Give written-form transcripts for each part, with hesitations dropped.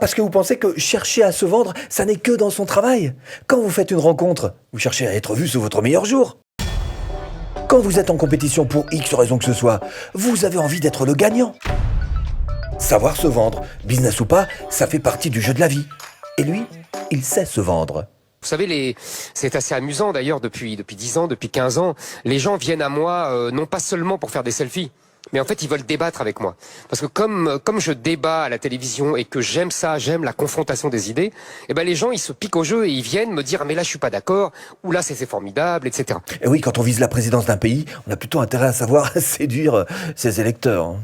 parce que vous pensez que chercher à se vendre, ça n'est que dans son travail. Quand vous faites une rencontre, vous cherchez à être vu sous votre meilleur jour. Quand vous êtes en compétition pour X raison que ce soit, vous avez envie d'être le gagnant. Savoir se vendre, business ou pas, ça fait partie du jeu de la vie. Et lui, il sait se vendre. Vous savez, c'est assez amusant d'ailleurs depuis 10 ans, depuis 15 ans. Les gens viennent à moi non pas seulement pour faire des selfies, mais en fait ils veulent débattre avec moi. Parce que comme je débat à la télévision et que j'aime ça, j'aime la confrontation des idées, eh ben les gens ils se piquent au jeu et ils viennent me dire ah, mais là je suis pas d'accord, ou là c'est formidable, etc. Et oui, quand on vise la présidence d'un pays, on a plutôt intérêt à savoir séduire ses électeurs.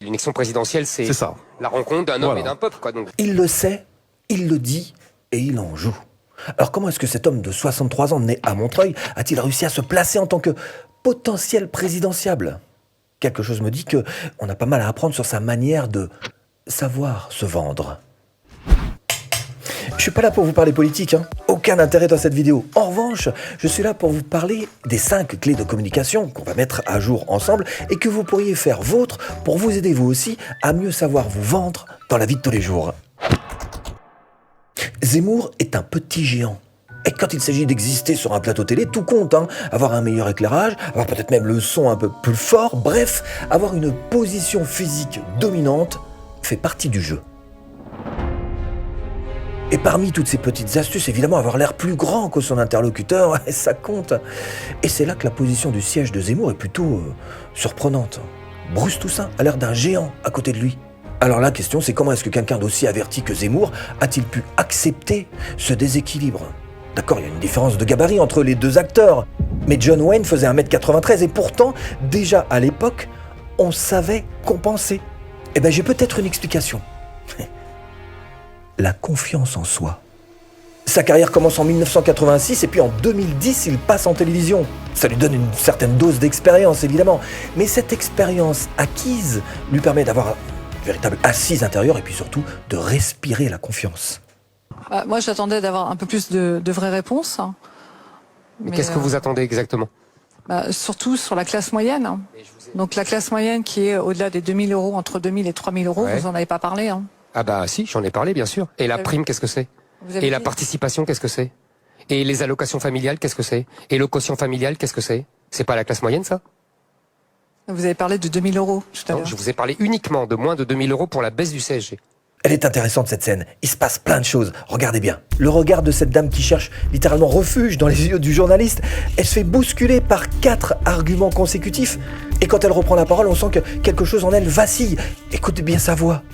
Une élection présidentielle c'est ça. La rencontre d'un homme et d'un peuple, quoi. Donc. Il le sait, il le dit et il en joue. Alors comment est-ce que cet homme de 63 ans né à Montreuil a-t-il réussi à se placer en tant que potentiel présidentiable ? Quelque chose me dit que on a pas mal à apprendre sur sa manière de savoir se vendre. Je suis pas là pour vous parler politique, hein. Aucun intérêt dans cette vidéo. En revanche, je suis là pour vous parler des 5 clés de communication qu'on va mettre à jour ensemble et que vous pourriez faire vôtre pour vous aider vous aussi à mieux savoir vous vendre dans la vie de tous les jours. Zemmour est un petit géant. Et quand il s'agit d'exister sur un plateau télé, tout compte, hein. Avoir un meilleur éclairage, avoir peut-être même le son un peu plus fort, bref, avoir une position physique dominante fait partie du jeu. Et parmi toutes ces petites astuces, évidemment, avoir l'air plus grand que son interlocuteur, ça compte. Et c'est là que la position du siège de Zemmour est plutôt surprenante. Bruce Toussaint a l'air d'un géant à côté de lui. Alors la question, c'est comment est-ce que quelqu'un d'aussi averti que Zemmour a-t-il pu accepter ce déséquilibre ? D'accord, il y a une différence de gabarit entre les deux acteurs. Mais John Wayne faisait 1m93 et pourtant, déjà à l'époque, on savait compenser. Eh bien, j'ai peut-être une explication. La confiance en soi. Sa carrière commence en 1986 et puis en 2010, il passe en télévision. Ça lui donne une certaine dose d'expérience, évidemment. Mais cette expérience acquise lui permet d'avoir une véritable assise intérieure et puis surtout de respirer la confiance. Moi, j'attendais d'avoir un peu plus de vraies réponses. Mais qu'est-ce que vous attendez exactement ? Surtout sur la classe moyenne. Donc la classe moyenne qui est au-delà des 2 000 euros, entre 2 000 et 3 000 euros, vous en avez pas parlé. Hein. Ah bah si, j'en ai parlé bien sûr. Et la prime, qu'est-ce que c'est ? Et la participation, qu'est-ce que c'est ? Et les allocations familiales, qu'est-ce que c'est ? Et le quotient familial, qu'est-ce que c'est ? C'est pas la classe moyenne, ça ? Vous avez parlé de 2 000 euros tout à l'heure. Je vous ai parlé uniquement de moins de 2 000 euros pour la baisse du CSG. Elle est intéressante cette scène, il se passe plein de choses, regardez bien. Le regard de cette dame qui cherche littéralement refuge dans les yeux du journaliste, elle se fait bousculer par 4 arguments consécutifs. Et quand elle reprend la parole, on sent que quelque chose en elle vacille. Écoutez bien sa voix.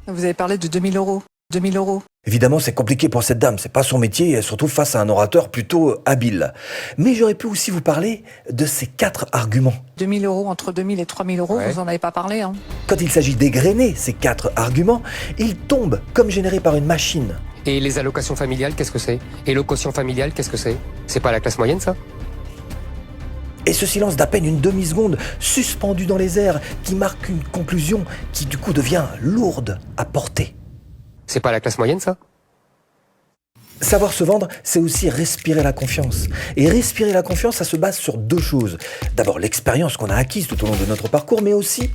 Vous avez parlé de 2 000 euros. 2 000 euros. Évidemment, c'est compliqué pour cette dame, c'est pas son métier, et elle se retrouve face à un orateur plutôt habile. Mais j'aurais pu aussi vous parler de ces 4 arguments. 2 000 euros, entre 2 000 et 3 000 euros, vous en avez pas parlé. Hein. Quand il s'agit d'égrener ces 4 arguments, ils tombent comme générés par une machine. Et les allocations familiales, qu'est-ce que c'est ? Et le quotient familial, qu'est-ce que c'est ? C'est pas la classe moyenne, ça ? Et ce silence d'à peine une demi-seconde, suspendu dans les airs, qui marque une conclusion qui du coup devient lourde à porter. C'est pas la classe moyenne, ça ? Savoir se vendre, c'est aussi respirer la confiance. Et respirer la confiance, ça se base sur 2 choses. D'abord, l'expérience qu'on a acquise tout au long de notre parcours, mais aussi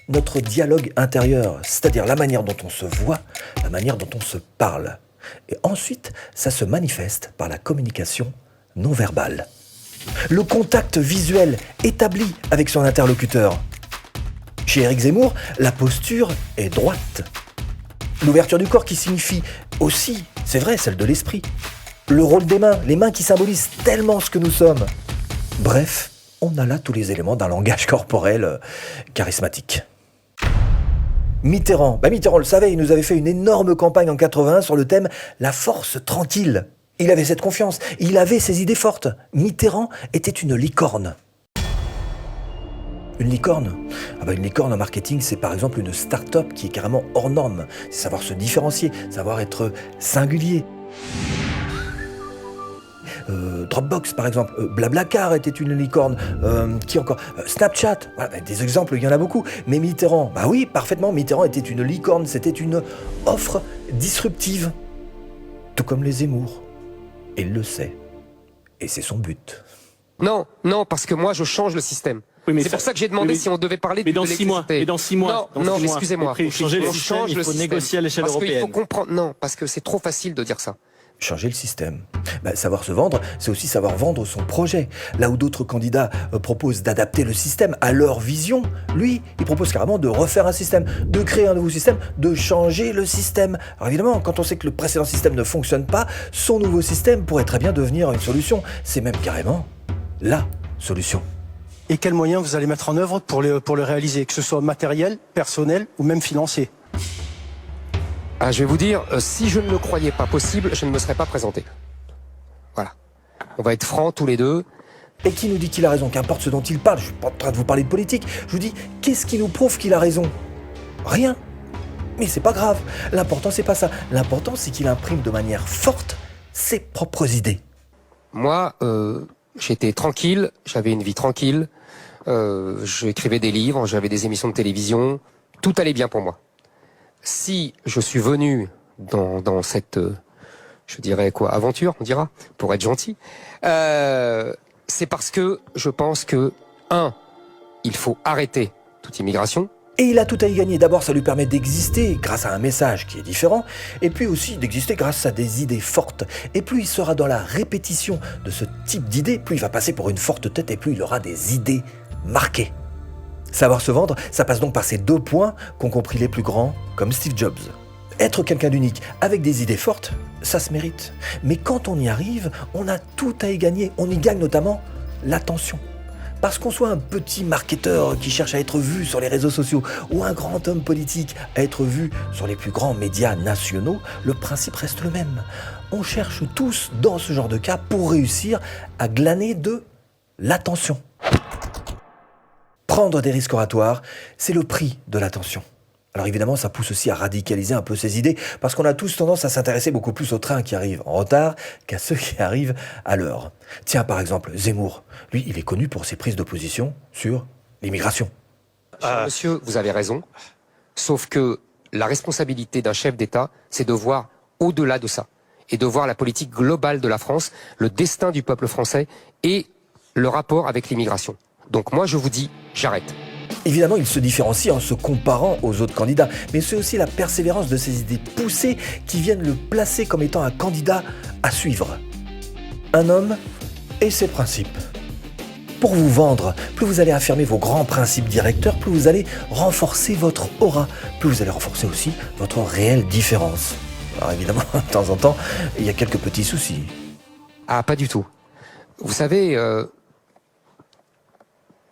notre dialogue intérieur, c'est-à-dire la manière dont on se voit, la manière dont on se parle. Et ensuite, ça se manifeste par la communication non verbale. Le contact visuel établi avec son interlocuteur. Chez Éric Zemmour, la posture est droite. L'ouverture du corps qui signifie aussi, c'est vrai, celle de l'esprit. Le rôle des mains, les mains qui symbolisent tellement ce que nous sommes. Bref, on a là tous les éléments d'un langage corporel charismatique. Mitterrand, Mitterrand le savait, il nous avait fait une énorme campagne en 81 sur le thème « La force tranquille ». Il avait cette confiance, il avait ses idées fortes. Mitterrand était une licorne. Une licorne ? Une licorne en marketing, c'est par exemple une start-up qui est carrément hors norme. C'est savoir se différencier, savoir être singulier. Dropbox par exemple, Blablacar était une licorne, qui encore Snapchat, voilà, des exemples, il y en a beaucoup. Mais Mitterrand, oui, parfaitement, Mitterrand était une licorne, c'était une offre disruptive. Tout comme les Zemmour. Et il le sait. Et c'est son but. Non, parce que moi je change le système. mais c'est pour ça que j'ai demandé si on devait parler mais de dans 6 mois. l'électricité. Mais dans 6 mois. Non, excusez-moi. Pour changer le système, il faut négocier à l'échelle européenne. Il faut comprendre. Non, parce que c'est trop facile de dire ça. Changer le système. Savoir se vendre, c'est aussi savoir vendre son projet. Là où d'autres candidats proposent d'adapter le système à leur vision, lui, il propose carrément de refaire un système, de créer un nouveau système, de changer le système. Alors évidemment, quand on sait que le précédent système ne fonctionne pas, son nouveau système pourrait très bien devenir une solution. C'est même carrément la solution. Et quels moyens vous allez mettre en œuvre pour le réaliser, que ce soit matériel, personnel ou même financier? Je vais vous dire, si je ne le croyais pas possible, je ne me serais pas présenté. Voilà. On va être francs tous les deux. Et qui nous dit qu'il a raison? Qu'importe ce dont il parle, je suis pas en train de vous parler de politique. Je vous dis, qu'est-ce qui nous prouve qu'il a raison? Rien. Mais c'est pas grave. L'important, c'est pas ça. L'important, c'est qu'il imprime de manière forte ses propres idées. Moi, j'étais tranquille, j'avais une vie tranquille, j'écrivais des livres, j'avais des émissions de télévision, tout allait bien pour moi. Si je suis venu dans cette, je dirais quoi, aventure, on dira, pour être gentil, c'est parce que je pense que, il faut arrêter toute immigration. Et il a tout à y gagner. D'abord, ça lui permet d'exister grâce à un message qui est différent, et puis aussi d'exister grâce à des idées fortes. Et plus il sera dans la répétition de ce type d'idées, plus il va passer pour une forte tête, et plus il aura des idées marquées. Savoir se vendre, ça passe donc par ces 2 points qu'ont compris les plus grands, comme Steve Jobs. Être quelqu'un d'unique, avec des idées fortes, ça se mérite. Mais quand on y arrive, on a tout à y gagner. On y gagne notamment l'attention. Parce qu'on soit un petit marketeur qui cherche à être vu sur les réseaux sociaux ou un grand homme politique à être vu sur les plus grands médias nationaux, le principe reste le même. On cherche tous, dans ce genre de cas, pour réussir à glaner de l'attention. Prendre des risques oratoires, c'est le prix de l'attention. Alors évidemment, ça pousse aussi à radicaliser un peu ses idées, parce qu'on a tous tendance à s'intéresser beaucoup plus aux trains qui arrivent en retard qu'à ceux qui arrivent à l'heure. Tiens, par exemple, Zemmour. Lui, il est connu pour ses prises de position sur l'immigration. Monsieur, vous avez raison. Sauf que la responsabilité d'un chef d'État, c'est de voir au-delà de ça. Et de voir la politique globale de la France, le destin du peuple français et le rapport avec l'immigration. Donc moi, je vous dis, j'arrête. Évidemment, il se différencie en se comparant aux autres candidats, mais c'est aussi la persévérance de ses idées poussées qui viennent le placer comme étant un candidat à suivre. Un homme et ses principes. Pour vous vendre, plus vous allez affirmer vos grands principes directeurs, plus vous allez renforcer votre aura, plus vous allez renforcer aussi votre réelle différence. Alors évidemment, de temps en temps, il y a quelques petits soucis. Ah, pas du tout. Vous savez,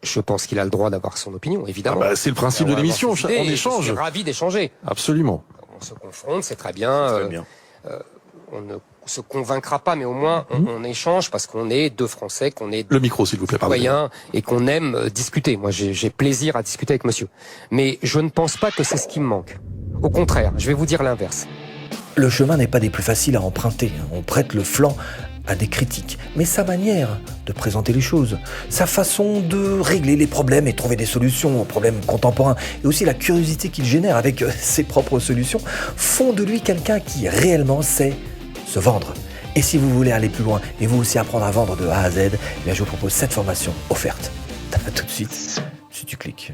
je pense qu'il a le droit d'avoir son opinion, évidemment. C'est le principe de l'émission, on échange. Je suis ravi d'échanger. Absolument. On se confronte, c'est très bien. On ne se convaincra pas, mais au moins on échange parce qu'on est 2 Français, qu'on est le micro, s'il vous plaît, citoyens et qu'on aime discuter. Moi, j'ai plaisir à discuter avec monsieur. Mais je ne pense pas que c'est ce qui me manque. Au contraire, je vais vous dire l'inverse. Le chemin n'est pas des plus faciles à emprunter. On prête le flanc à des critiques. Mais sa manière de présenter les choses, sa façon de régler les problèmes et trouver des solutions aux problèmes contemporains, et aussi la curiosité qu'il génère avec ses propres solutions, font de lui quelqu'un qui réellement sait se vendre. Et si vous voulez aller plus loin et vous aussi apprendre à vendre de A à Z, je vous propose cette formation offerte. À tout de suite, si tu cliques.